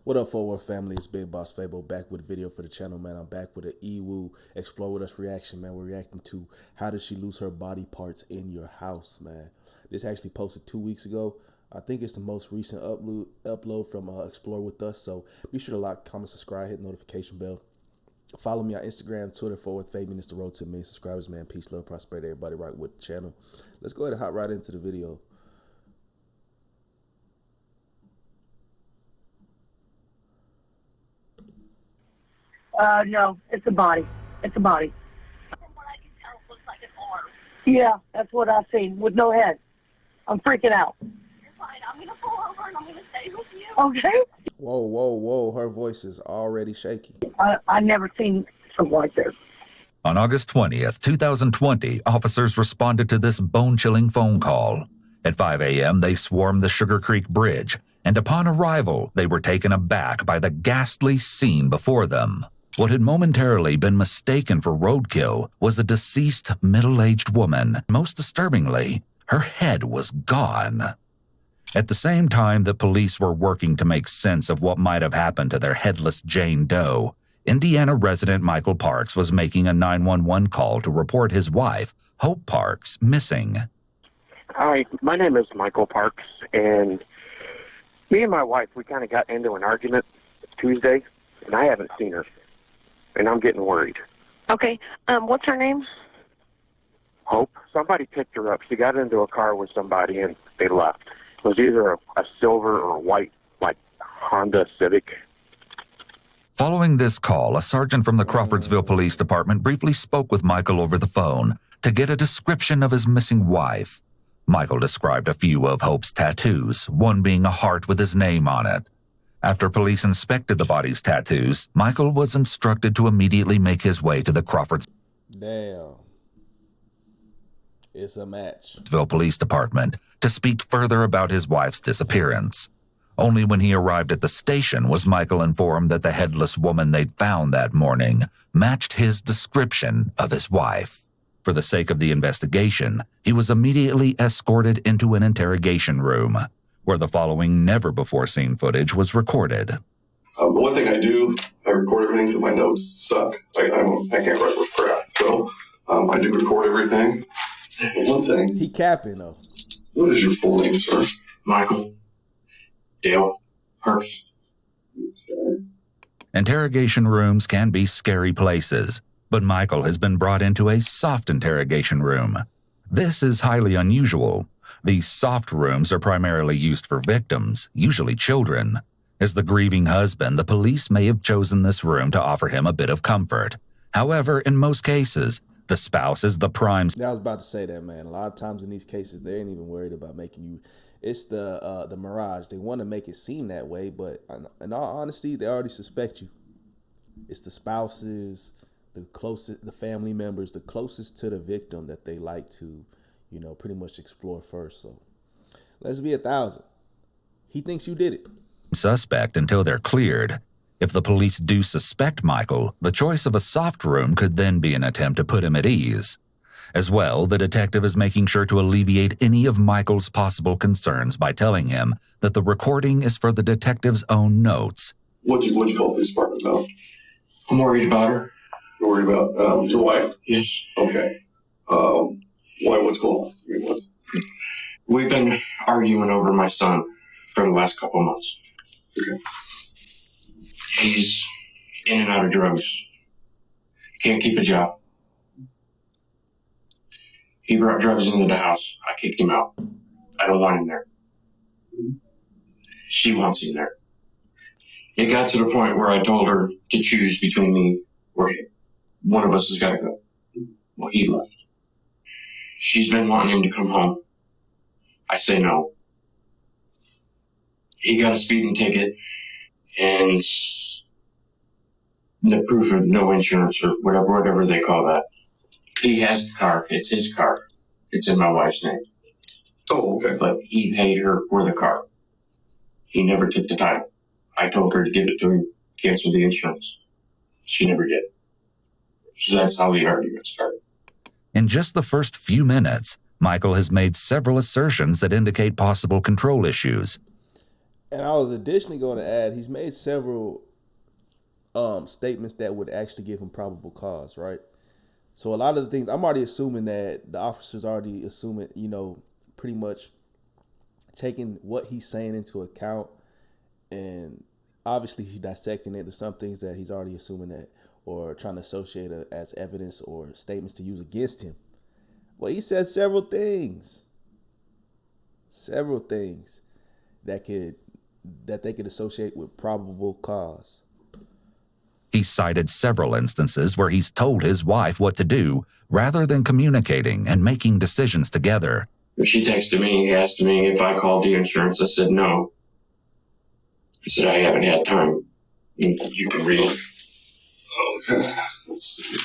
What up, Fort Worth family? It's Big Boss Fabo back with a video for the channel, man. I'm back with an EWU Explore With Us reaction, man. We're reacting to how does she lose her body parts in your house, man. This actually posted 2 weeks ago. I think it's the most recent upload from Explore With Us. So be sure to like, comment, subscribe, hit the notification bell. Follow me on Instagram, Twitter, FortWorthFabian. It's the road to 1 million subscribers, man. Peace, love, prosperity, everybody right with the channel. Let's go ahead and hop right into the video. No, it's a body. It's a body. From what I can tell, it looks like an arm. Yeah, that's what I've seen, with no head. I'm freaking out. You're fine. I'm going to pull over and I'm going to stay with you. Okay? Whoa, whoa, whoa. Her voice is already shaky. I never seen something like this. On August 20th, 2020, officers responded to this bone-chilling phone call. At 5 a.m., they swarmed the Sugar Creek Bridge, and upon arrival, they were taken aback by the ghastly scene before them. What had momentarily been mistaken for roadkill was a deceased, middle-aged woman. Most disturbingly, her head was gone. At the same time that police were working to make sense of what might have happened to their headless Jane Doe, Indiana resident Michael Parks was making a 911 call to report his wife, Hope Parks, missing. Hi, my name is Michael Parks, and me and my wife, we kind of got into an argument Tuesday, and I haven't seen her, and I'm getting worried. Okay, what's her name? Hope, somebody picked her up. She got into a car with somebody, and they left. It was either a silver or a white, like, Honda Civic. Following this call, a sergeant from the Crawfordsville Police Department briefly spoke with Michael over the phone to get a description of his missing wife. Michael described a few of Hope's tattoos, one being a heart with his name on it. After police inspected the body's tattoos, Michael was instructed to immediately make his way to the Crawfordsville Damn. It's a match. Police Department to speak further about his wife's disappearance. Only when he arrived at the station was Michael informed that the headless woman they'd found that morning matched his description of his wife. For the sake of the investigation, he was immediately escorted into an interrogation room, where the following never-before-seen footage was recorded. One thing I do, I record everything because my notes suck. I can't write with crap. So I do record everything. One thing. He capping, though. What is your full name, sir? Michael Dale Parks. Okay. Interrogation rooms can be scary places, but Michael has been brought into a soft interrogation room. This is highly unusual. These soft rooms are primarily used for victims, usually children. As the grieving husband, the police may have chosen this room to offer him a bit of comfort. However, in most cases, the spouse is the prime. I was about to say that, man. A lot of times in these cases, they ain't even worried about making you. It's the mirage. They want to make it seem that way, but in all honesty, they already suspect you. It's the spouses, the closest, the family members, the closest to the victim that they like to, you know, pretty much explore first. So let's be 1,000. He thinks you did it. Suspect until they're cleared. If the police do suspect Michael, the choice of a soft room could then be an attempt to put him at ease. As well, the detective is making sure to alleviate any of Michael's possible concerns by telling him that the recording is for the detective's own notes. What'd you call the police department about? I'm worried about her. You're worried about your wife? Yes. Okay. Why? What's going on? I mean, what's... We've been arguing over my son for the last couple months. Okay. He's in and out of drugs. Can't keep a job. He brought drugs into the house. I kicked him out. I don't want him there. She wants him there. It got to the point where I told her to choose between me or him. One of us has got to go. Well, he left. She's been wanting him to come home. I say no. He got a speeding ticket and the proof of no insurance or whatever they call that. He has the car. It's his car. It's in my wife's name. Oh, okay. But he paid her for the car. He never took the title. I told her to give it to him, cancel the insurance. She never did. So that's how the argument started. In just the first few minutes, Michael has made several assertions that indicate possible control issues. And I was additionally going to add, he's made several statements that would actually give him probable cause, right? So a lot of the things, I'm already assuming that the officer's already assuming, pretty much taking what he's saying into account, and obviously he's dissecting it. There's some things that he's already assuming that, or trying to associate as evidence or statements to use against him. Well, he said several things that they could associate with probable cause. He cited several instances where he's told his wife what to do rather than communicating and making decisions together. She texted me, asked me if I called the insurance. I said no. I said I haven't had time. You can read it. Okay. Let's see.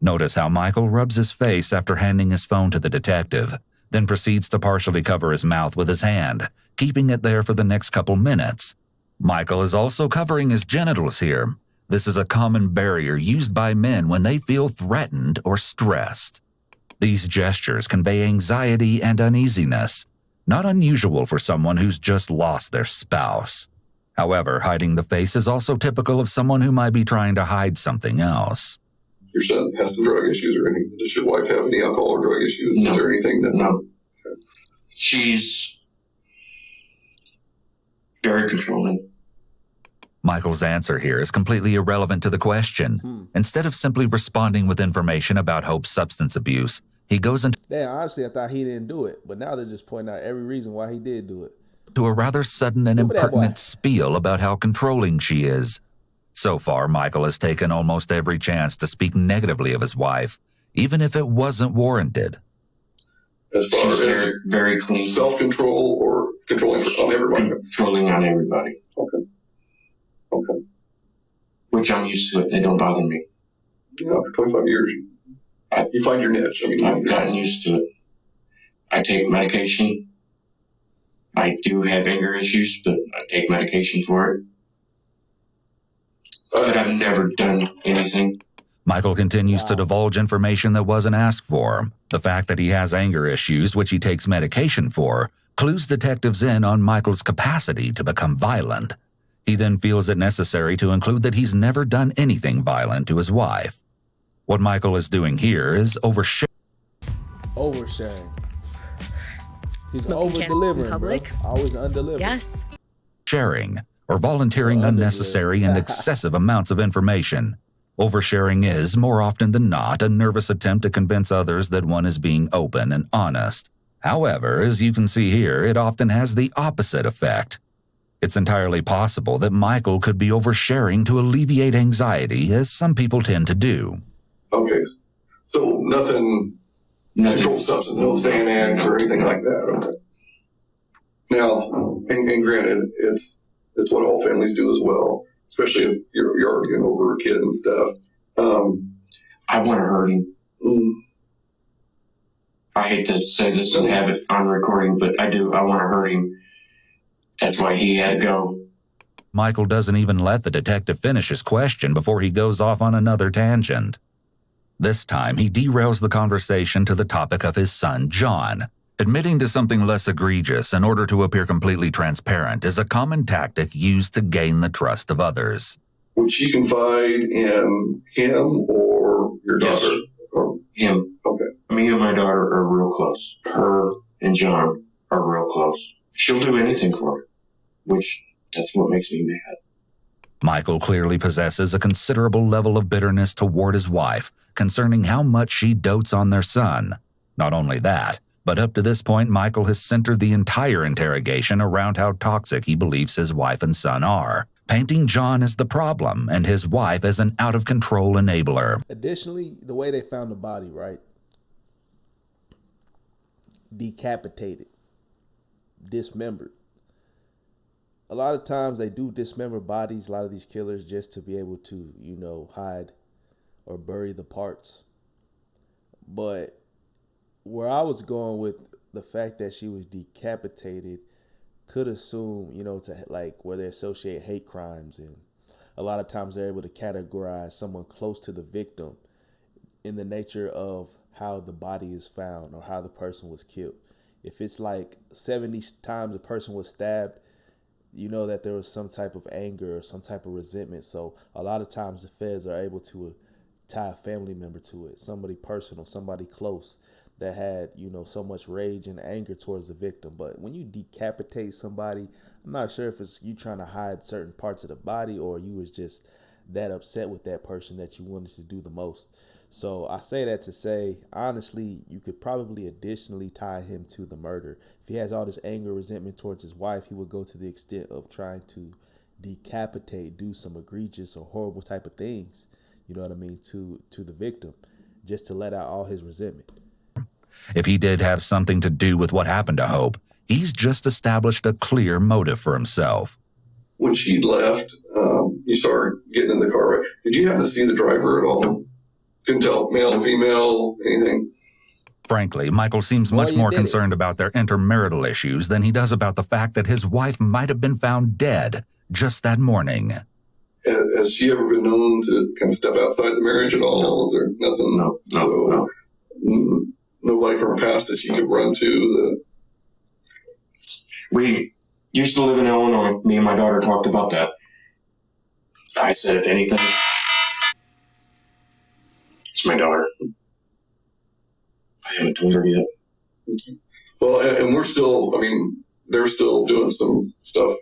Notice how Michael rubs his face after handing his phone to the detective, then proceeds to partially cover his mouth with his hand, keeping it there for the next couple minutes. Michael is also covering his genitals here. This is a common barrier used by men when they feel threatened or stressed. These gestures convey anxiety and uneasiness, not unusual for someone who's just lost their spouse. However, hiding the face is also typical of someone who might be trying to hide something else. Your son has some drug issues or anything? Does your wife have any alcohol or drug issues? No. Is there anything that... No. She's very controlling. Michael's answer here is completely irrelevant to the question. Instead of simply responding with information about Hope's substance abuse, he goes into Honestly, I thought he didn't do it, but now they're just pointing out every reason why he did do it. a rather sudden and impertinent spiel about how controlling she is. So far, Michael has taken almost every chance to speak negatively of his wife, even if it wasn't warranted. As far She's as very clean. self-control or controlling on everybody? Controlling on everybody. Okay. Which I'm used to it. They don't bother me. Yeah, for 25 years. You find your niche. I mean, I've gotten used to it. I take medication. I do have anger issues, but I take medication for it. But I've never done anything. Michael continues to divulge information that wasn't asked for. The fact that he has anger issues, which he takes medication for, clues detectives in on Michael's capacity to become violent. He then feels it necessary to include that he's never done anything violent to his wife. What Michael is doing here is oversharing. He's Smoking over-delivering, cannabis in bro. public? Always undelivered. Yes. Sharing or volunteering unnecessary and excessive amounts of information. Oversharing is, more often than not, a nervous attempt to convince others that one is being open and honest. However, as you can see here, it often has the opposite effect. It's entirely possible that Michael could be oversharing to alleviate anxiety, as some people tend to do. Okay. So nothing controlled substance, no Xanax or anything like that. Okay. Now, and granted, it's what all families do as well, especially if you're arguing over a kid and stuff. I want to hurt him. I hate to say this and have it on recording, but I do. I want to hurt him. That's why he had to go. Michael doesn't even let the detective finish his question before he goes off on another tangent. This time, he derails the conversation to the topic of his son, John. Admitting to something less egregious in order to appear completely transparent is a common tactic used to gain the trust of others. Would she confide in him or your daughter? Yes. Or Him. okay. Me and my daughter are real close. Her and John are real close. She'll do anything for her, which that's what makes me mad. Michael clearly possesses a considerable level of bitterness toward his wife concerning how much she dotes on their son. Not only that, but up to this point, Michael has centered the entire interrogation around how toxic he believes his wife and son are, painting John as the problem and his wife as an out-of-control enabler. Additionally, the way they found the body, right? Decapitated. Dismembered. A lot of times they do dismember bodies, a lot of these killers, just to be able to, hide or bury the parts. But where I was going with the fact that she was decapitated could assume, to like where they associate hate crimes, and a lot of times they're able to categorize someone close to the victim in the nature of how the body is found or how the person was killed. If it's like 70 times a person was stabbed, you know that there was some type of anger or some type of resentment. So a lot of times the feds are able to tie a family member to it, somebody personal, somebody close that had, you know, so much rage and anger towards the victim. But when you decapitate somebody, I'm not sure if it's you trying to hide certain parts of the body or you was just that upset with that person that you wanted to do the most. So I say that to say, honestly, you could probably additionally tie him to the murder. If he has all this anger, resentment towards his wife, he would go to the extent of trying to decapitate, do some egregious or horrible type of things, you know what I mean, to the victim, just to let out all his resentment. If he did have something to do with what happened to Hope, he's just established a clear motive for himself. When she left, you started getting in the car, right? Did you happen to see the driver at all? Couldn't tell, male, female, anything? Frankly, Michael seems much more concerned about their intermarital issues than he does about the fact that his wife might have been found dead just that morning. Has she ever been known to kind of step outside the marriage at all? Is there nothing? No. Nobody from her past that she could run to? We used to live in Illinois. Me and my daughter talked about that. I said, if anything, it's my daughter. I haven't told her yet. Well, and we're still, I mean, they're still doing some stuff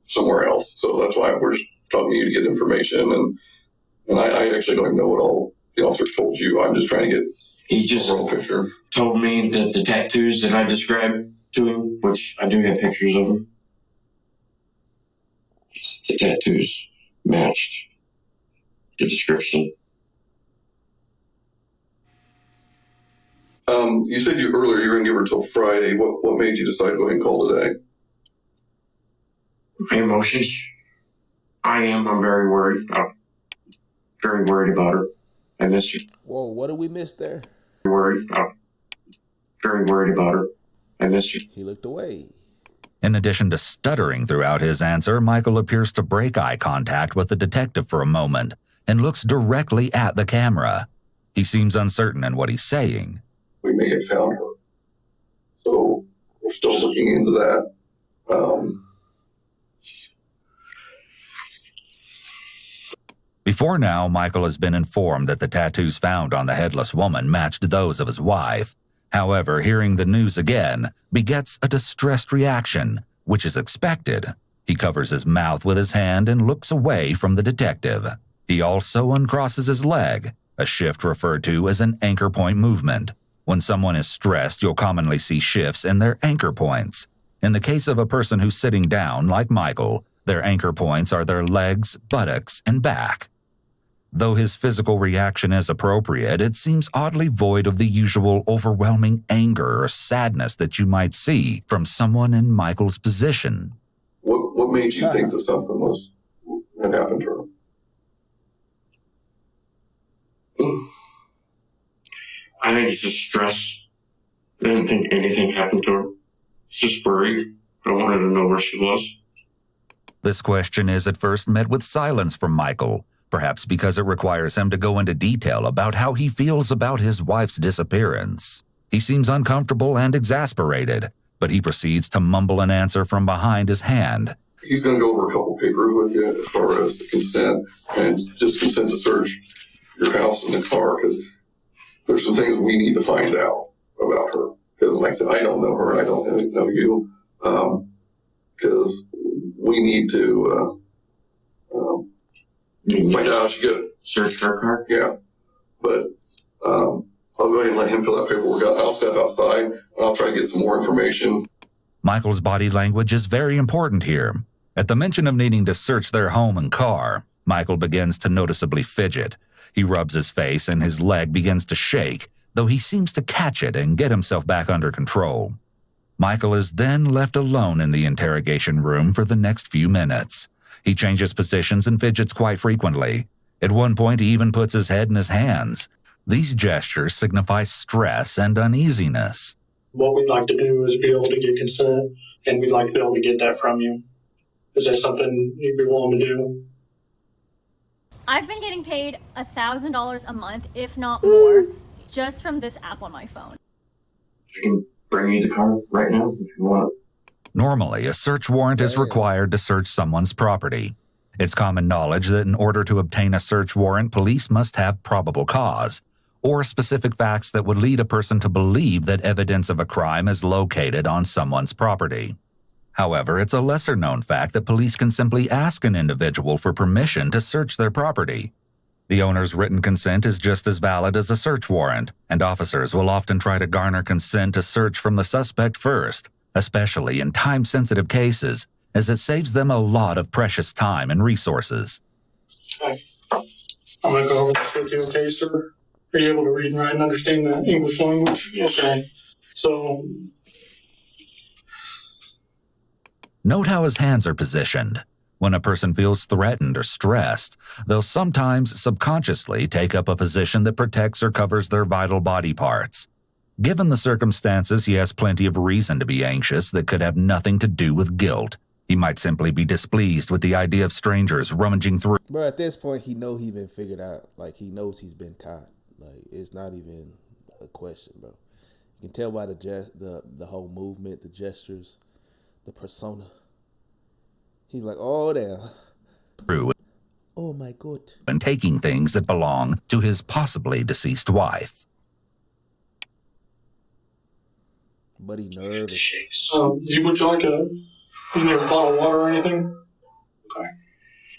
somewhere else. So that's why we're just talking to you to get information. And I actually don't even know what all the officers told you. I'm just trying to get he just overall picture. Told me that the tattoos that I described to him, which I do have pictures of them, the tattoos matched the description. You said earlier you were going to give her till Friday. What made you decide to go ahead and call today? My emotions. I'm very worried. I'm very worried about her. I miss her. Whoa, what did we miss there? Worried. I'm very worried about her. I miss her. He looked away. In addition to stuttering throughout his answer, Michael appears to break eye contact with the detective for a moment and looks directly at the camera. He seems uncertain in what he's saying. We may have found her. So we're still looking into that. Before now, Michael has been informed that the tattoos found on the headless woman matched those of his wife. However, hearing the news again begets a distressed reaction, which is expected. He covers his mouth with his hand and looks away from the detective. He also uncrosses his leg, a shift referred to as an anchor point movement. When someone is stressed, you'll commonly see shifts in their anchor points. In the case of a person who's sitting down, like Michael, their anchor points are their legs, buttocks, and back. Though his physical reaction is appropriate, it seems oddly void of the usual overwhelming anger or sadness that you might see from someone in Michael's position. What made you think that something had happened to her? I think it's just stress. I didn't think anything happened to her. It's just worried. I wanted to know where she was. This question is at first met with silence from Michael, perhaps because it requires him to go into detail about how he feels about his wife's disappearance. He seems uncomfortable and exasperated, but he proceeds to mumble an answer from behind his hand. He's going to go over a couple papers with you as far as the consent and just consent to search your house and the car, because there's some things we need to find out about her. Because like I said, I don't know her. I don't know you. Because we need to find out how she got search her car. Yeah, but I'll go ahead and let him fill that paperwork out. I'll step outside and I'll try to get some more information. Michael's body language is very important here. At the mention of needing to search their home and car, Michael begins to noticeably fidget. He rubs his face and his leg begins to shake, though he seems to catch it and get himself back under control. Michael is then left alone in the interrogation room for the next few minutes. He changes positions and fidgets quite frequently. At one point, he even puts his head in his hands. These gestures signify stress and uneasiness. What we'd like to do is be able to get consent, and we'd like to be able to get that from you. Is that something you'd be willing to do? I've been getting paid $1,000 a month, if not more. just from this app on my phone. I can bring you the car right now if you want. Normally, a search warrant is required to search someone's property. It's common knowledge that in order to obtain a search warrant, police must have probable cause, or specific facts that would lead a person to believe that evidence of a crime is located on someone's property. However, it's a lesser-known fact that police can simply ask an individual for permission to search their property. The owner's written consent is just as valid as a search warrant, and officers will often try to garner consent to search from the suspect first, especially in time-sensitive cases, as it saves them a lot of precious time and resources. Okay. I'm going to go over this with you, okay, sir? Are you able to read and write and understand the English language? Okay. So, Note how his hands are positioned. When a person feels threatened or stressed, they'll sometimes subconsciously take up a position that protects or covers their vital body parts. Given the circumstances, he has plenty of reason to be anxious that could have nothing to do with guilt. He might simply be displeased with the idea of strangers rummaging through. Bro, at this point, he know he been figured out. Like, he knows he's been caught. Like, it's not even a question, bro. You can tell by the whole movement, the gestures, the persona. He's like, oh, damn. Through. Oh, my God. And taking things that belong to his possibly deceased wife. But he nervous. would you like you need a bottle of water or anything? Okay.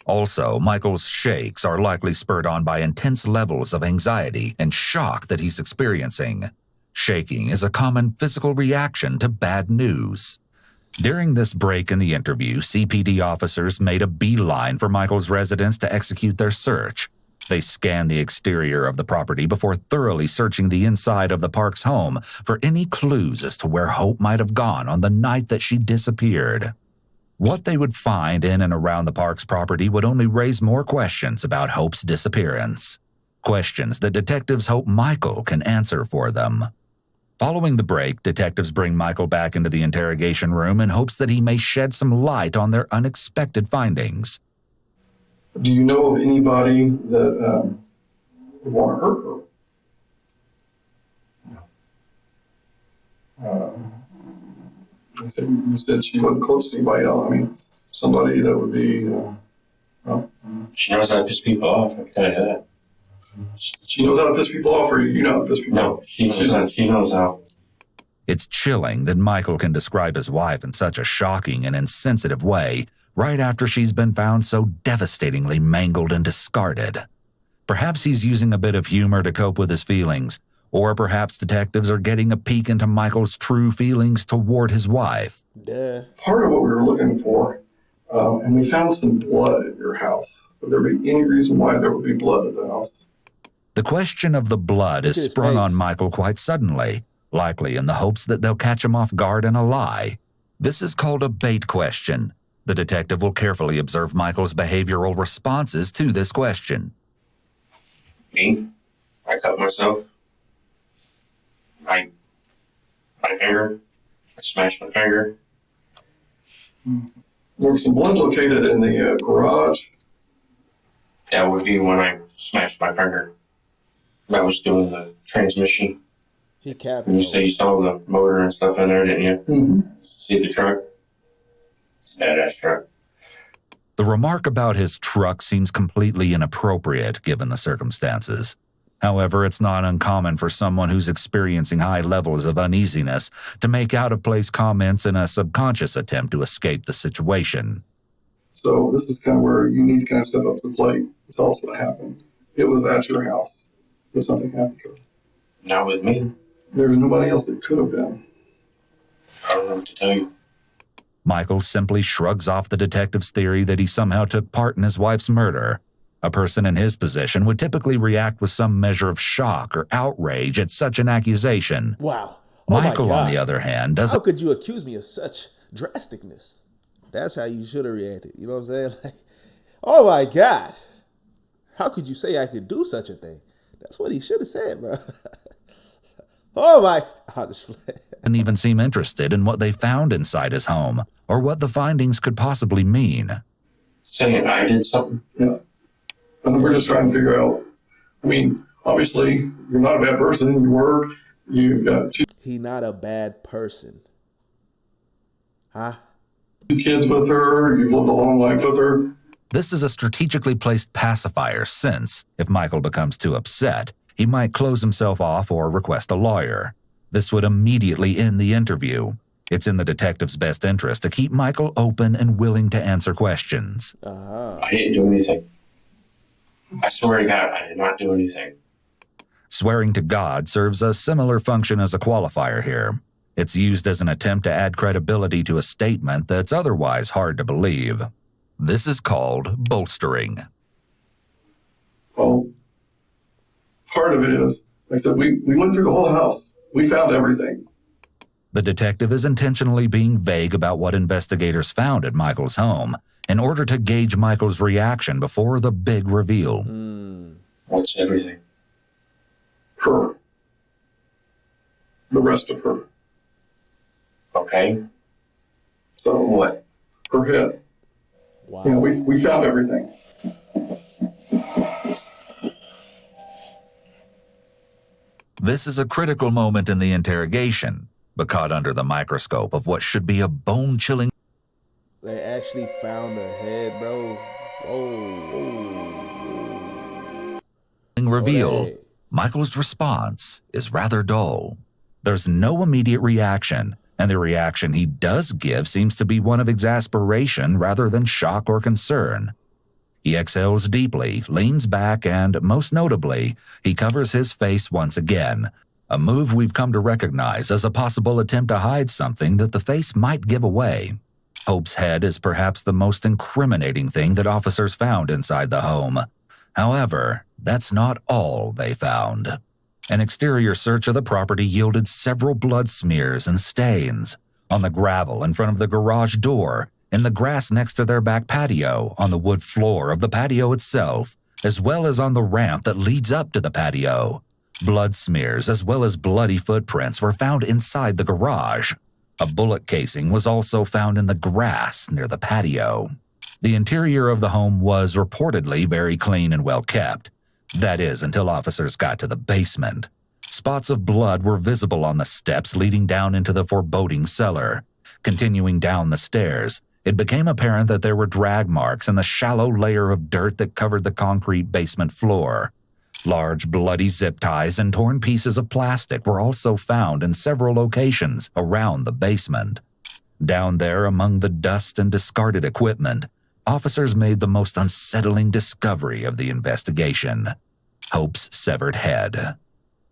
Also, Michael's shakes are likely spurred on by intense levels of anxiety and shock that he's experiencing. Shaking is a common physical reaction to bad news. During this break in the interview, CPD officers made a beeline for Michael's residence to execute their search. They scanned the exterior of the property before thoroughly searching the inside of the Parks home for any clues as to where Hope might have gone on the night that she disappeared. What they would find in and around the Parks property would only raise more questions about Hope's disappearance. Questions that detectives hope Michael can answer for them. Following the break, detectives bring Michael back into the interrogation room in hopes that he may shed some light on their unexpected findings. Do you know of anybody that would want to hurt her? You said she wasn't close to anybody else. I mean, somebody that would be. She knows how to piss people off. I can tell you that. She knows how to piss people off, or you know how to piss people off? No, she knows how. It's chilling that Michael can describe his wife in such a shocking and insensitive way right after she's been found so devastatingly mangled and discarded. Perhaps he's using a bit of humor to cope with his feelings, or perhaps detectives are getting a peek into Michael's true feelings toward his wife. Duh. Part of what we were looking for, and we found some blood at your house. Would there be any reason why there would be blood at the house? The question of the blood is sprung on Michael quite suddenly, likely in the hopes that they'll catch him off guard in a lie. This is called a bait question. The detective will carefully observe Michael's behavioral responses to this question. Me? I cut myself. I finger. I smashed my finger. There was some blood located in the garage. That would be when I smashed my finger. I was doing the transmission. He capped. And you say you saw the motor and stuff in there, didn't you? Mm-hmm. See the truck? It's a badass truck. The remark about his truck seems completely inappropriate given the circumstances. However, it's not uncommon for someone who's experiencing high levels of uneasiness to make out-of-place comments in a subconscious attempt to escape the situation. So this is kind of where you need to kind of step up to the plate and tell us what happened. It was at your house, but something happened to her. Not with me. There's nobody else that could have been. I don't know what to tell you. Michael simply shrugs off the detective's theory that he somehow took part in his wife's murder. A person in his position would typically react with some measure of shock or outrage at such an accusation. Wow. Oh Michael, on the other hand, doesn't... How could you accuse me of such drasticness? That's how you should have reacted. You know what I'm saying? Like, oh my God. How could you say I could do such a thing? That's what he should have said, bro. Oh my... and even seem interested in what they found inside his home or what the findings could possibly mean. Saying I did something? Yeah. And we're just trying to figure out, I mean, obviously, you're not a bad person. You work. You've got He not a bad person. Huh? 2 kids with her. You've lived a long life with her. This is a strategically placed pacifier since, if Michael becomes too upset, he might close himself off or request a lawyer. This would immediately end the interview. It's in the detective's best interest to keep Michael open and willing to answer questions. I didn't do anything. I swear to God, I did not do anything. Swearing to God serves a similar function as a qualifier here. It's used as an attempt to add credibility to a statement that's otherwise hard to believe. This is called bolstering. Well, part of it is, like I said, we went through the whole house. We found everything. The detective is intentionally being vague about what investigators found at Michael's home in order to gauge Michael's reaction before the big reveal. What's everything? Her. The rest of her. Okay. So What? her head. Wow. You know, we found everything. This is a critical moment in the interrogation, but caught under the microscope of what should be a bone-chilling They actually found her head, bro. Whoa. reveal. Hey. Michael's response is rather dull. There's no immediate reaction, and the reaction he does give seems to be one of exasperation rather than shock or concern. He exhales deeply, leans back, and, most notably, he covers his face once again, a move we've come to recognize as a possible attempt to hide something that the face might give away. Hope's head is perhaps the most incriminating thing that officers found inside the home. However, that's not all they found. An exterior search of the property yielded several blood smears and stains on the gravel in front of the garage door, in the grass next to their back patio, on the wood floor of the patio itself, as well as on the ramp that leads up to the patio. Blood smears as well as bloody footprints were found inside the garage. A bullet casing was also found in the grass near the patio. The interior of the home was reportedly very clean and well kept. That is, until officers got to the basement. Spots of blood were visible on the steps leading down into the foreboding cellar. Continuing down the stairs, it became apparent that there were drag marks in the shallow layer of dirt that covered the concrete basement floor. Large bloody zip ties and torn pieces of plastic were also found in several locations around the basement. Down there among the dust and discarded equipment, officers made the most unsettling discovery of the investigation: Hope's severed head.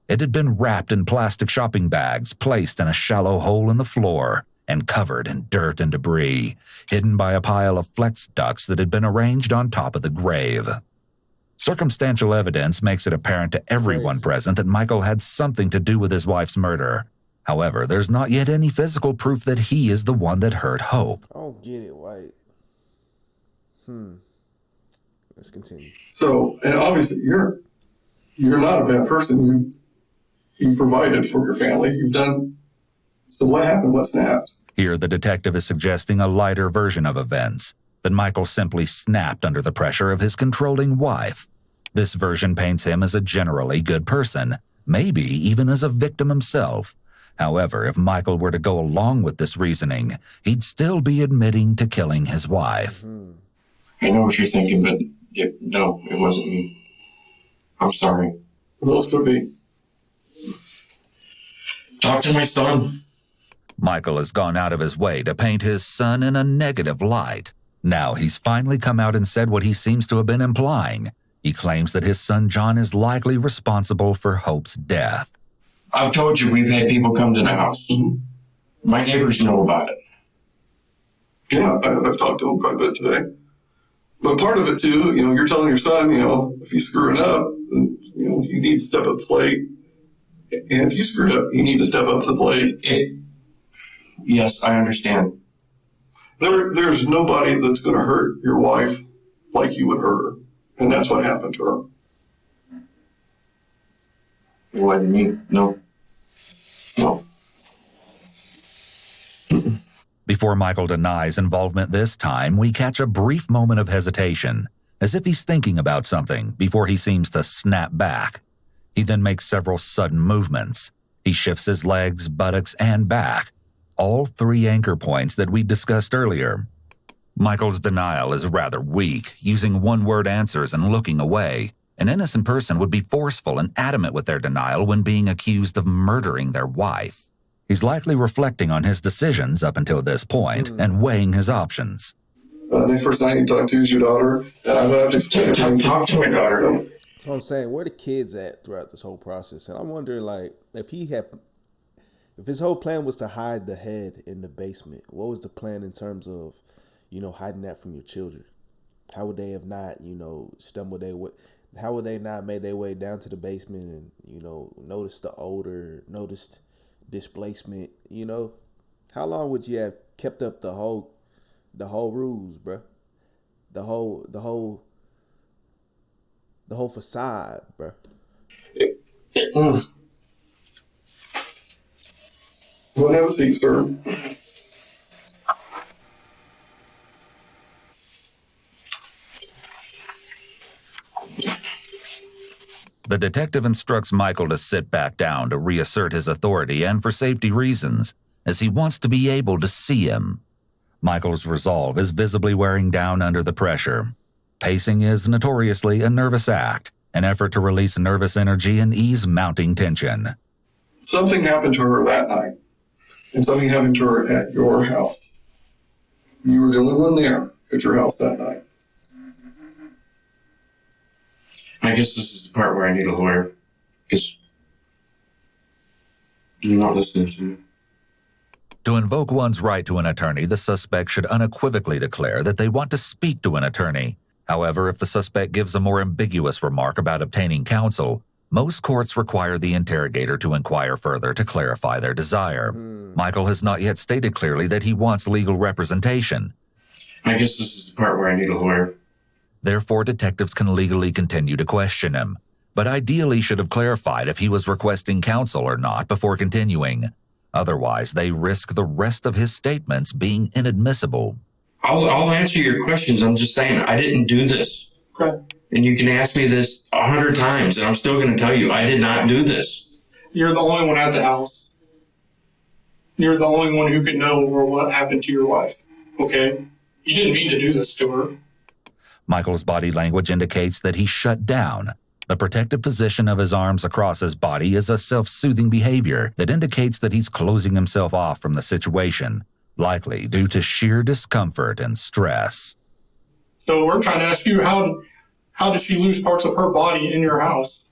It had been wrapped in plastic shopping bags, placed in a shallow hole in the floor, and covered in dirt and debris, hidden by a pile of flex ducts that had been arranged on top of the grave. Circumstantial evidence makes it apparent to everyone present that Michael had something to do with his wife's murder. However, there's not yet any physical proof that he is the one that hurt Hope. I don't get it, White. Let's continue. So, and obviously, you're not a bad person. You provided for your family. You've done. So what happened? What snapped? Here, the detective is suggesting a lighter version of events, that Michael simply snapped under the pressure of his controlling wife. This version paints him as a generally good person, maybe even as a victim himself. However, if Michael were to go along with this reasoning, he'd still be admitting to killing his wife. I know what you're thinking, but no, it wasn't me. I'm sorry. Who else could be? Talk to my son. Michael has gone out of his way to paint his son in a negative light. Now he's finally come out and said what he seems to have been implying. He claims that his son John is likely responsible for Hope's death. I've told you we've had people come to the house. My neighbors know about it. Yeah, I've talked to him quite a bit today. But part of it too, you're telling your son, if he's screwing up, you need to step up to the plate. And if you screwed up, you need to step up to the plate. Yes, I understand. There's nobody that's going to hurt your wife like you would hurt her. And that's what happened to her. It wasn't me. No. Before Michael denies involvement this time, we catch a brief moment of hesitation, as if he's thinking about something before he seems to snap back. He then makes several sudden movements. He shifts his legs, buttocks, and back, all 3 anchor points that we discussed earlier. Michael's denial is rather weak, using one-word answers and looking away. An innocent person would be forceful and adamant with their denial when being accused of murdering their wife. He's likely reflecting on his decisions up until this point and weighing his options. Next person I need to talk to is your daughter. And I'm going to have to explain to you. Talk to my daughter. So I'm saying, where the kids at throughout this whole process? And I'm wondering, like, if his whole plan was to hide the head in the basement, what was the plan in terms of, hiding that from your children? How would they have not, stumbled their way? How would they not made their way down to the basement and, noticed the odor, noticed displacement? How long would you have kept up the whole ruse, bro? The whole facade, bro. We'll have a seat, sir. The detective instructs Michael to sit back down to reassert his authority and for safety reasons, as he wants to be able to see him. Michael's resolve is visibly wearing down under the pressure. Pacing is notoriously a nervous act, an effort to release nervous energy and ease mounting tension. Something happened to her that night, and something happened to her at your house. You were the only one there at your house that night. I guess this is the part where I need a lawyer, because you're not listening to me. To invoke one's right to an attorney, the suspect should unequivocally declare that they want to speak to an attorney. However, if the suspect gives a more ambiguous remark about obtaining counsel, most courts require the interrogator to inquire further to clarify their desire. Michael has not yet stated clearly that he wants legal representation. I guess this is the part where I need a lawyer. Therefore, detectives can legally continue to question him, but ideally should have clarified if he was requesting counsel or not before continuing. Otherwise, they risk the rest of his statements being inadmissible. I'll answer your questions. I'm just saying I didn't do this. Okay. And you can ask me this 100 times, and I'm still going to tell you I did not do this. You're the only one at the house. You're the only one who can know what happened to your wife. Okay? You didn't mean to do this to her. Michael's body language indicates that he shut down. The protective position of his arms across his body is a self-soothing behavior that indicates that he's closing himself off from the situation, likely due to sheer discomfort and stress. So we're trying to ask you, how did she lose parts of her body in your house?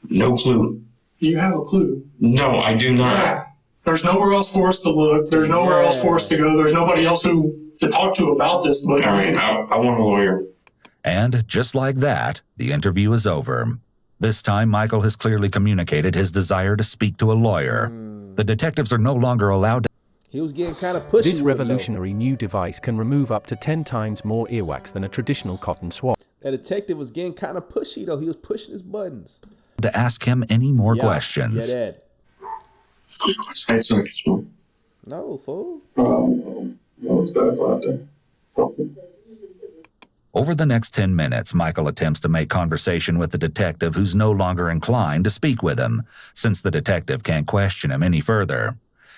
No clue. You have a clue. No, I do not. Yeah. There's nowhere else for us to look. There's nowhere else for us to go. There's nobody else to talk to about this. But All right, I want a lawyer. And just like that, the interview is over. This time, Michael has clearly communicated his desire to speak to a lawyer. The detectives are no longer allowed to. He was getting kind of pushy. This revolutionary new device can remove up to 10 times more earwax than a traditional cotton swab. That detective was getting kind of pushy, though. He was pushing his buttons. To ask him any more questions. Yeah, Dad. Say so, small. No, fool. No, it's bad laughter. Over the next 10 minutes, Michael attempts to make conversation with the detective who's no longer inclined to speak with him, since the detective can't question him any further.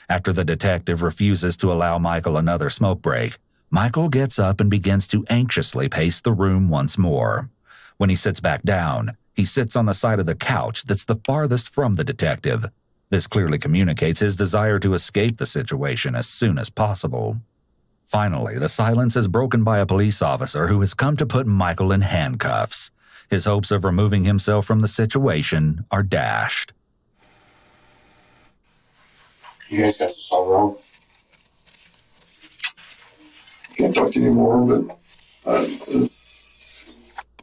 After the detective refuses to allow Michael another smoke break, Michael gets up and begins to anxiously pace the room once more. When he sits back down, he sits on the side of the couch that's the farthest from the detective. This clearly communicates his desire to escape the situation as soon as possible. Finally, the silence is broken by a police officer who has come to put Michael in handcuffs. His hopes of removing himself from the situation are dashed. You guys got this all wrong. Can't talk to you anymore, but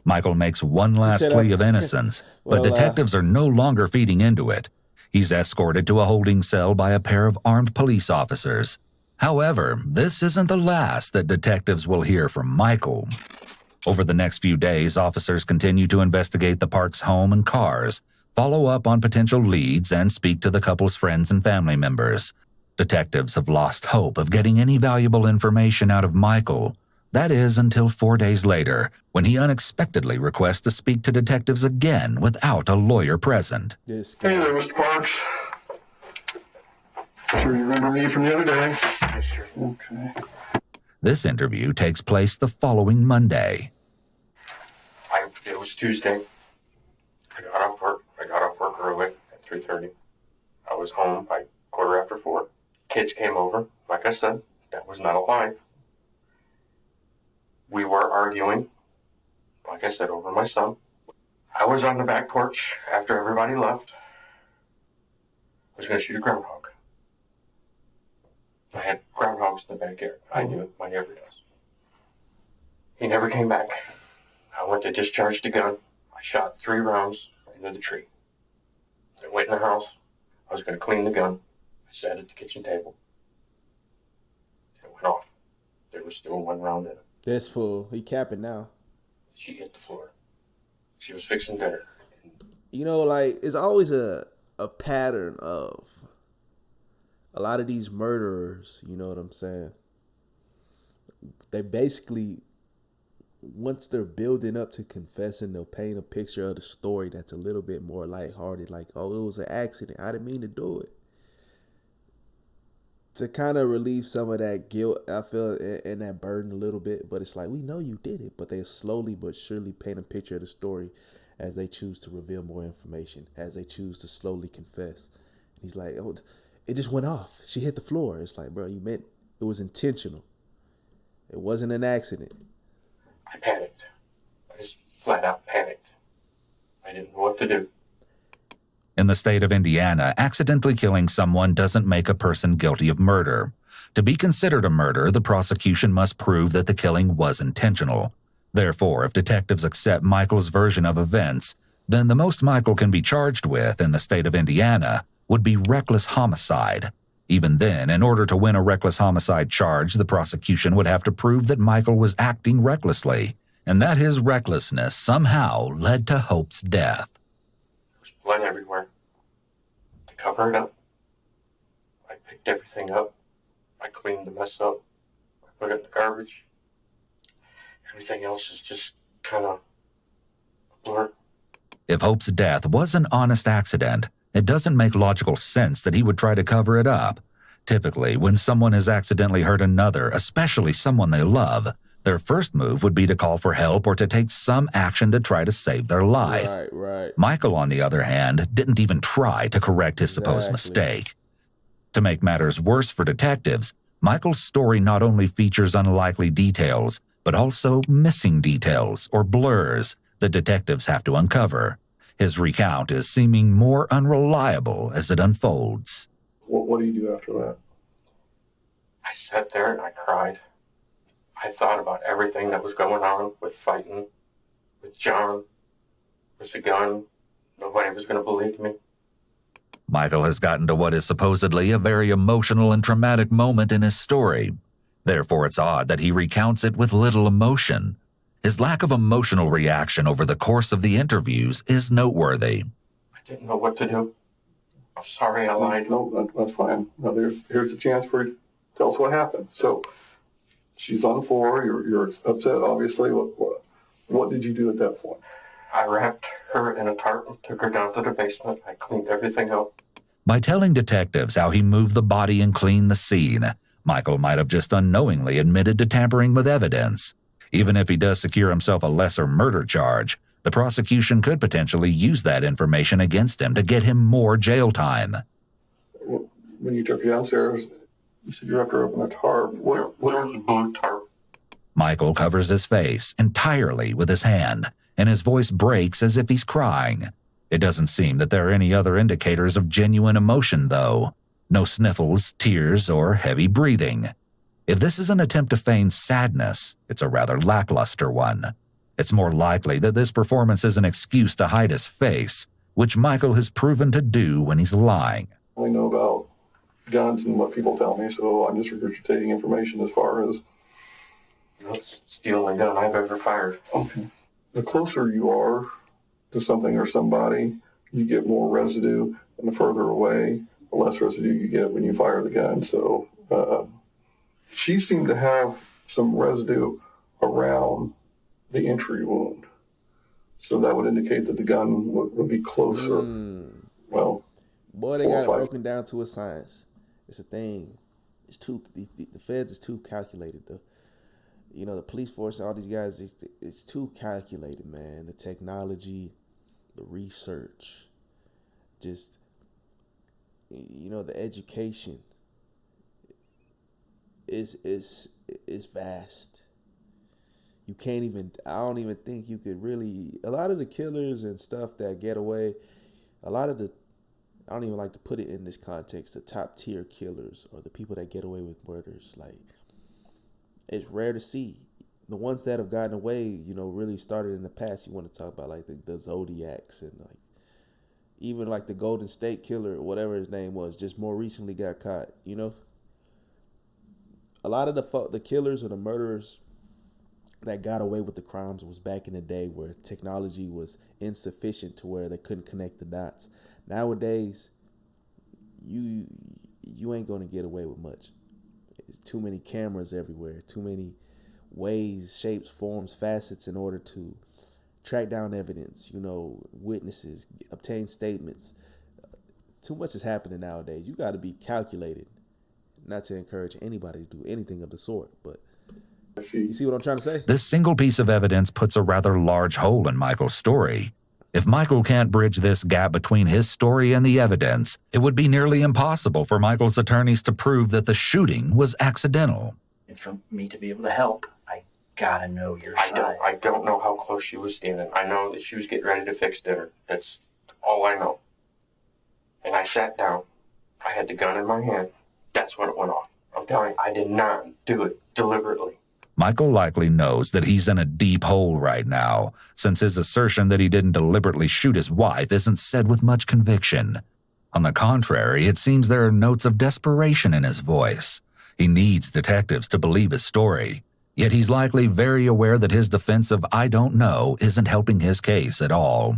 Michael makes one last plea of innocence, but detectives are no longer feeding into it. He's escorted to a holding cell by a pair of armed police officers. However, this isn't the last that detectives will hear from Michael. Over the next few days, officers continue to investigate the Parks' home and cars, follow up on potential leads, and speak to the couple's friends and family members. Detectives have lost hope of getting any valuable information out of Michael, That is until 4 days later, when he unexpectedly requests to speak to detectives again without a lawyer present. Hey there, Mr. Parks. Sure you remember me from the other day? Yes, sir. Okay. This interview takes place the following Monday. It was Tuesday. I got off work early at 3:30. I was home by 4:15. Kids came over. Like I said, that was not a lie. We were arguing, like I said, over my son. I was on the back porch after everybody left. I was going to shoot a groundhog. I had groundhogs in the backyard. I knew it. My neighbor does. He never came back. I went to discharge the gun. I shot 3 rounds into the tree. I went in the house. I was going to clean the gun. I sat at the kitchen table. It went off. There was still 1 round in it. That's full. He capping now. She hit the floor. She was fixing dinner. You know, like, it's always a pattern of a lot of these murderers, you know what I'm saying? They basically, once they're building up to confessing, they'll paint a picture of the story that's a little bit more lighthearted. Like, oh, it was an accident. I didn't mean to do it. To kind of relieve some of that guilt, I feel, and that burden a little bit. But it's like, we know you did it. But they slowly but surely paint a picture of the story as they choose to reveal more information, as they choose to slowly confess. And he's like, oh, it just went off. She hit the floor. It's like, bro, you meant it was intentional. It wasn't an accident. I panicked. I just flat out panicked. I didn't know what to do. In the state of Indiana, accidentally killing someone doesn't make a person guilty of murder. To be considered a murder, the prosecution must prove that the killing was intentional. Therefore, if detectives accept Michael's version of events, then the most Michael can be charged with in the state of Indiana would be reckless homicide. Even then, in order to win a reckless homicide charge, the prosecution would have to prove that Michael was acting recklessly, and that his recklessness somehow led to Hope's death. There was blood everywhere. To cover it up, I picked everything up. I cleaned the mess up. I put it in the garbage. Everything else is just kind of a blur. If Hope's death was an honest accident, it doesn't make logical sense that he would try to cover it up. Typically, when someone has accidentally hurt another, especially someone they love, their first move would be to call for help or to take some action to try to save their life. Right. Michael, on the other hand, didn't even try to correct his supposed mistake. To make matters worse for detectives, Michael's story not only features unlikely details, but also missing details or blurs that detectives have to uncover. His recount is seeming more unreliable as it unfolds. What do you do after that? I sat there and I cried. I thought about everything that was going on with fighting, with John, with the gun. Nobody was going to believe me. Michael has gotten to what is supposedly a very emotional and traumatic moment in his story. Therefore, it's odd that he recounts it with little emotion. His lack of emotional reaction over the course of the interviews is noteworthy. I didn't know what to do. I'm sorry I lied. No, that's fine. Now here's a chance for you to tell us what happened. So she's on the floor. You're upset, obviously. What did you do at that point? I wrapped her in a tarp and took her down to the basement. I cleaned everything up. By telling detectives how he moved the body and cleaned the scene, Michael might have just unknowingly admitted to tampering with evidence. Even if he does secure himself a lesser murder charge, the prosecution could potentially use that information against him to get him more jail time. When you took her downstairs, you said you wrapped her up in a tarp. What was the blue tarp? Michael covers his face entirely with his hand, and his voice breaks as if he's crying. It doesn't seem that there are any other indicators of genuine emotion, though. No sniffles, tears, or heavy breathing. If this is an attempt to feign sadness, it's a rather lackluster one. It's more likely that this performance is an excuse to hide his face, which Michael has proven to do when he's lying. I know about guns and what people tell me, so I'm just regurgitating information as far as... That's the only gun I've ever fired. Okay. The closer you are to something or somebody, you get more residue, and the further away, the less residue you get when you fire the gun. So she seemed to have some residue around the entry wound. So that would indicate that the gun would be closer. Well, boy, they got it broken down to a science. It's a thing. It's too the feds is too calculated. The police force, all these guys, it's too calculated, man. The technology, the research, just the education is vast. You can't even, I don't even think you could really, a lot of the killers and stuff that get away, I don't even like to put it in this context, the top tier killers or the people that get away with murders, like, it's rare to see. The ones that have gotten away, really started in the past. You want to talk about like the Zodiacs and like even like the Golden State Killer or whatever his name was, just more recently got caught. A lot of the killers or the murderers that got away with the crimes was back in the day where technology was insufficient to where they couldn't connect the dots. Nowadays, you ain't gonna get away with much. There's too many cameras everywhere, too many ways, shapes, forms, facets in order to track down evidence, witnesses, obtain statements. Too much is happening nowadays. You got to be calculated. Not to encourage anybody to do anything of the sort, but you see what I'm trying to say? This single piece of evidence puts a rather large hole in Michael's story. If Michael can't bridge this gap between his story and the evidence, it would be nearly impossible for Michael's attorneys to prove that the shooting was accidental. And for me to be able to help, I gotta know your side. I don't know how close she was standing. I know that she was getting ready to fix dinner. That's all I know. And I sat down. I had the gun in my hand. That's when it went off. I'm telling you, I did not do it deliberately. Michael likely knows that he's in a deep hole right now, since his assertion that he didn't deliberately shoot his wife isn't said with much conviction. On the contrary, it seems there are notes of desperation in his voice. He needs detectives to believe his story, yet he's likely very aware that his defense of "I don't know" isn't helping his case at all.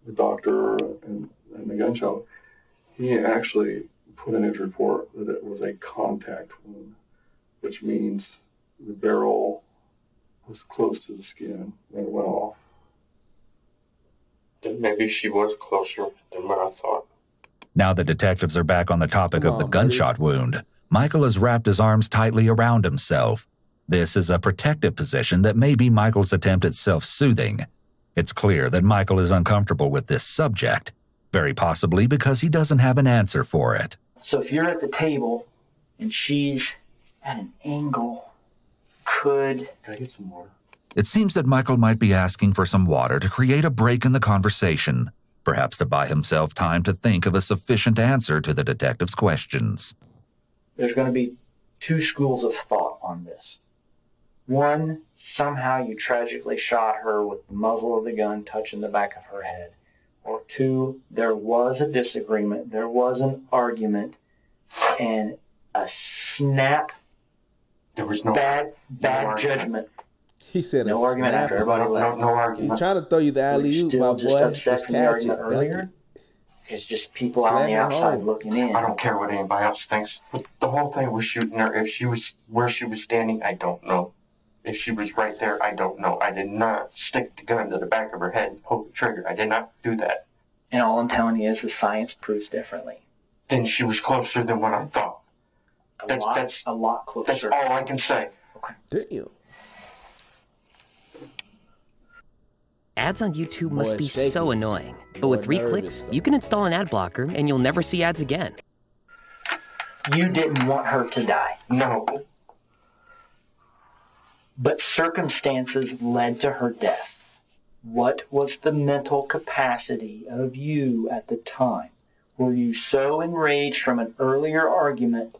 The doctor and the gun shop, he actually put in his report that it was a contact wound, which means the barrel was close to the skin when it went off. Then maybe she was closer than what I thought. Now that detectives are back on the topic of the gunshot wound, Michael has wrapped his arms tightly around himself. This is a protective position that may be Michael's attempt at self-soothing. It's clear that Michael is uncomfortable with this subject, very possibly because he doesn't have an answer for it. So if you're at the table and she's at an angle, Can I get some water? It seems that Michael might be asking for some water to create a break in the conversation, perhaps to buy himself time to think of a sufficient answer to the detective's questions. There's going to be two schools of thought on this. One, somehow you tragically shot her with the muzzle of the gun touching the back of her head. Or two, there was a disagreement, there was an argument, and a snap. There was no bad judgment. He said no argument after everybody left. No argument. He's trying to throw you the alley-oop, my boy. Just catch it. Earlier. It's just people on the outside looking in. I don't care what anybody else thinks. The whole thing was shooting her. If she was where she was standing, I don't know. If she was right there, I don't know. I did not stick the gun to the back of her head and pull the trigger. I did not do that. And all I'm telling you is the science proves differently. Then she was closer than what I thought. That's a lot closer. That's all I can say. Damn. Ads on YouTube must be so annoying. But with 3 clicks, you can install an ad blocker and you'll never see ads again. You didn't want her to die. No. But circumstances led to her death. What was the mental capacity of you at the time? Were you so enraged from an earlier argument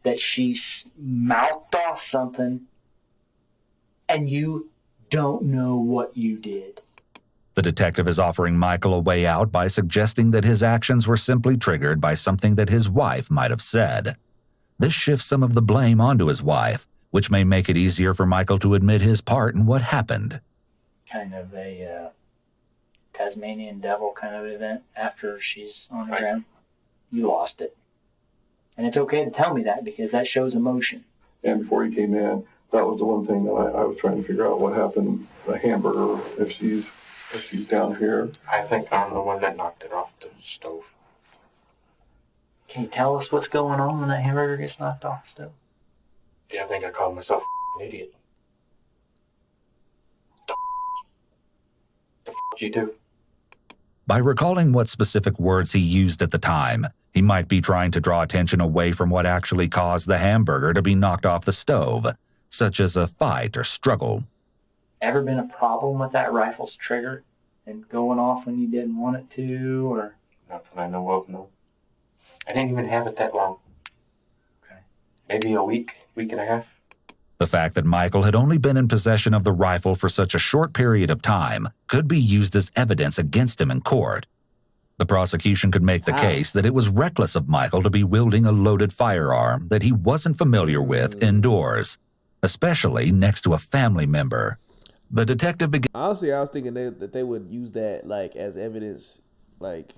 that she mouthed off something and you don't know what you did? The detective is offering Michael a way out by suggesting that his actions were simply triggered by something that his wife might have said. This shifts some of the blame onto his wife, which may make it easier for Michael to admit his part in what happened. Kind of a Tasmanian devil kind of event after she's on the ground. You lost it. And it's okay to tell me that because that shows emotion. And before he came in, That was the one thing that I was trying to figure out, what happened to the hamburger if she's down here. I think I'm the one that knocked it off the stove. Can you tell us what's going on when that hamburger gets knocked off the stove? Yeah, I think I called myself an idiot. The you do? By recalling what specific words he used at the time, he might be trying to draw attention away from what actually caused the hamburger to be knocked off the stove, such as a fight or struggle. Ever been a problem with that rifle's trigger and going off when you didn't want it to, or? Nothing I know of, no. I didn't even have it that long. Okay. Maybe a week and a half. The fact that Michael had only been in possession of the rifle for such a short period of time could be used as evidence against him in court. The prosecution could make the case that it was reckless of Michael to be wielding a loaded firearm that he wasn't familiar with indoors, especially next to a family member. The detective began... Honestly, I was thinking that they would use that like as evidence, like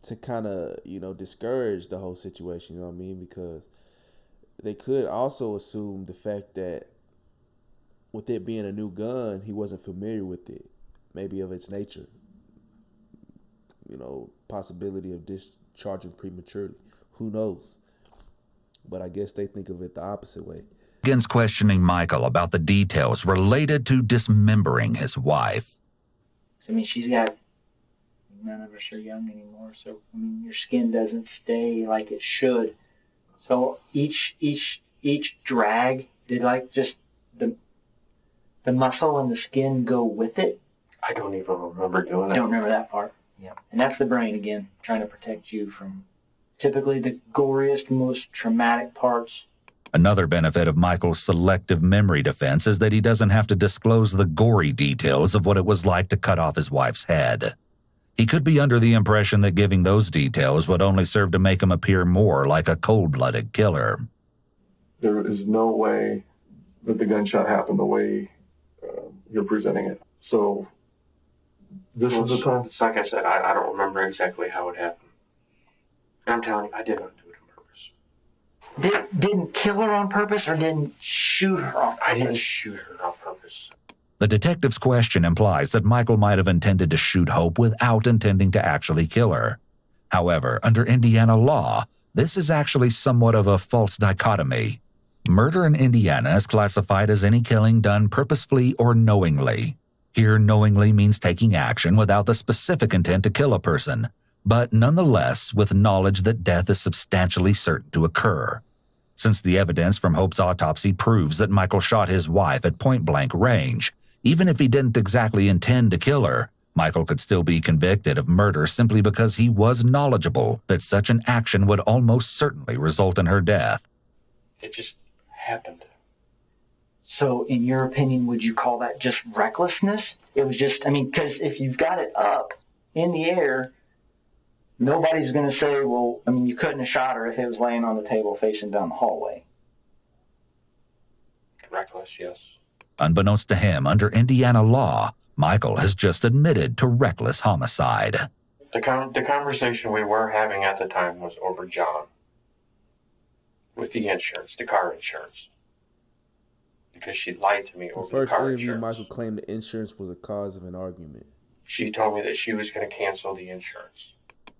to kind of, you know, discourage the whole situation, you know what I mean? Because they could also assume the fact that with it being a new gun, he wasn't familiar with it, maybe of its nature. You know, possibility of discharging prematurely. Who knows? But I guess they think of it the opposite way. Begins questioning Michael about the details related to dismembering his wife. I mean, she's got, none of us are young anymore, so I mean, your skin doesn't stay like it should. So each drag, did like just the muscle and the skin go with it? I don't even remember doing it. Don't remember that part. Yeah. And that's the brain again, trying to protect you from typically the goriest, most traumatic parts. Another benefit of Michael's selective memory defense is that he doesn't have to disclose the gory details of what it was like to cut off his wife's head. He could be under the impression that giving those details would only serve to make him appear more like a cold-blooded killer. There is no way that the gunshot happened the way you're presenting it. So this is the time. It's like I said, I don't remember exactly how it happened. I'm telling you, I did not do it on purpose. Didn't kill her on purpose or didn't shoot her on purpose? I didn't shoot her on purpose. The detective's question implies that Michael might have intended to shoot Hope without intending to actually kill her. However, under Indiana law, this is actually somewhat of a false dichotomy. Murder in Indiana is classified as any killing done purposefully or knowingly. Here, knowingly means taking action without the specific intent to kill a person, but nonetheless with knowledge that death is substantially certain to occur. Since the evidence from Hope's autopsy proves that Michael shot his wife at point-blank range, even if he didn't exactly intend to kill her, Michael could still be convicted of murder simply because he was knowledgeable that such an action would almost certainly result in her death. It just happened. So, in your opinion, would you call that just recklessness? It was just, I mean, because if you've got it up in the air, nobody's going to say, well, I mean, you couldn't have shot her if it was laying on the table facing down the hallway. Reckless, yes. Unbeknownst to him, under Indiana law, Michael has just admitted to reckless homicide. The conversation we were having at the time was over John. With the insurance, the car insurance. Because she lied to me over the car interview, insurance. Michael claimed the insurance was a cause of an argument. She told me that she was going to cancel the insurance.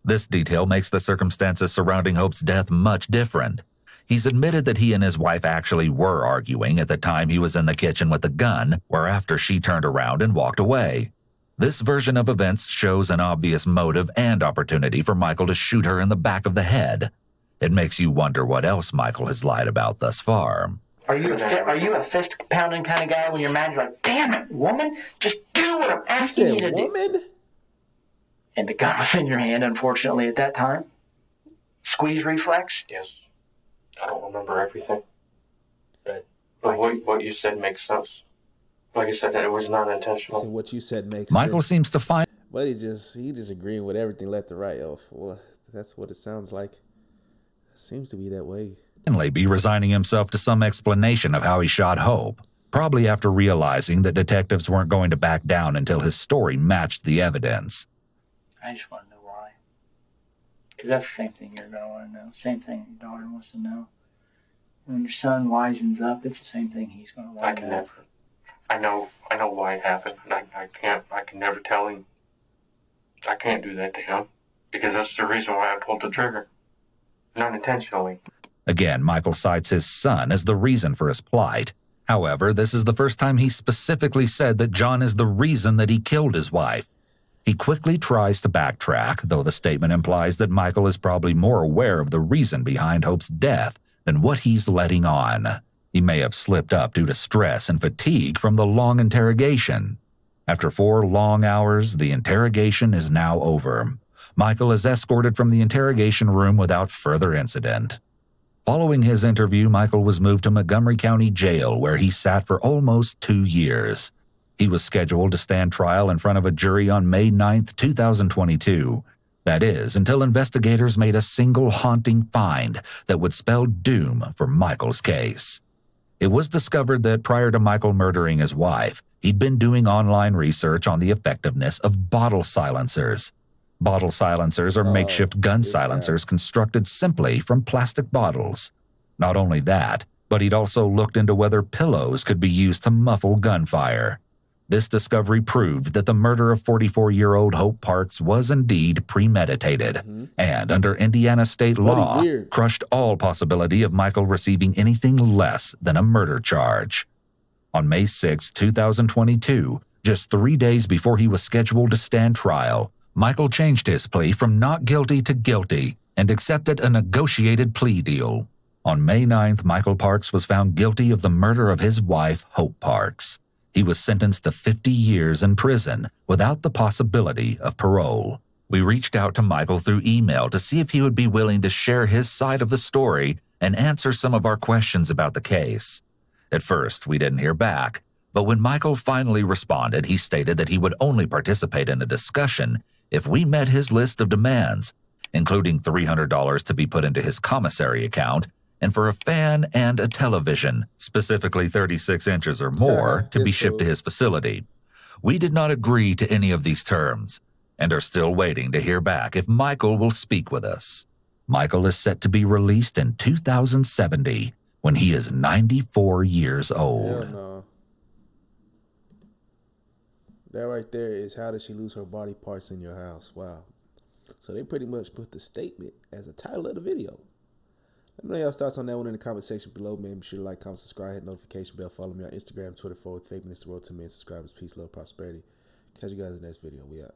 This detail makes the circumstances surrounding Hope's death much different. He's admitted that he and his wife actually were arguing at the time he was in the kitchen with the gun, whereafter she turned around and walked away. This version of events shows an obvious motive and opportunity for Michael to shoot her in the back of the head. It makes you wonder what else Michael has lied about thus far. Are you a fist-pounding kind of guy when you're mad? You're like, damn it, woman, just do what I'm asking you to do. And the gun was in your hand, unfortunately, at that time. Squeeze reflex? Yes. I don't remember everything. But what you said makes sense. Like I said, that it was not intentional. So what you said makes Michael sense. Seems to find... But he just agreeing with everything left to right. Oh, well, that's what it sounds like. Seems to be that way. Be resigning himself to some explanation of how he shot Hope, probably after realizing that detectives weren't going to back down until his story matched the evidence. I just want to know why. Because that's the same thing you're going to want to know. Same thing your daughter wants to know. when your son wisens up, it's the same thing he's going to wind up. I know why it happened. I can never tell him. I can't do that to him because that's the reason why I pulled the trigger. Not intentionally. Again, Michael cites his son as the reason for his plight. However, this is the first time he specifically said that John is the reason that he killed his wife. He quickly tries to backtrack, though the statement implies that Michael is probably more aware of the reason behind Hope's death than what he's letting on. He may have slipped up due to stress and fatigue from the long interrogation. After 4 long hours, the interrogation is now over. Michael is escorted from the interrogation room without further incident. Following his interview, Michael was moved to Montgomery County Jail, where he sat for almost 2 years. He was scheduled to stand trial in front of a jury on May 9, 2022. That is, until investigators made a single haunting find that would spell doom for Michael's case. It was discovered that prior to Michael murdering his wife, he'd been doing online research on the effectiveness of bottle silencers. Bottle silencers are makeshift gun silencers constructed simply from plastic bottles. Not only that, but he'd also looked into whether pillows could be used to muffle gunfire. This discovery proved that the murder of 44-year-old Hope Parks was indeed premeditated, and under Indiana state law, crushed all possibility of Michael receiving anything less than a murder charge. On May 6, 2022, just 3 days before he was scheduled to stand trial, Michael changed his plea from not guilty to guilty and accepted a negotiated plea deal. On May 9th, Michael Parks was found guilty of the murder of his wife, Hope Parks. He was sentenced to 50 years in prison without the possibility of parole. We reached out to Michael through email to see if he would be willing to share his side of the story and answer some of our questions about the case. At first, we didn't hear back, but when Michael finally responded, he stated that he would only participate in a discussion if we met his list of demands, including $300 to be put into his commissary account and for a fan and a television, specifically 36 inches or more, to be shipped to his facility. We did not agree to any of these terms and are still waiting to hear back if Michael will speak with us. Michael is set to be released in 2070 when he is 94 years old. Hell no. That right there is how did she lose her body parts in your house? Wow. So they pretty much put the statement as a title of the video. Let me know y'all's thoughts on that one in the comment section below, man. Be sure to like, comment, subscribe, hit notification bell, follow me on Instagram, Twitter, FortWorthFabian. It's the road to million subscribers. Peace, love, prosperity. Catch you guys in the next video. We out.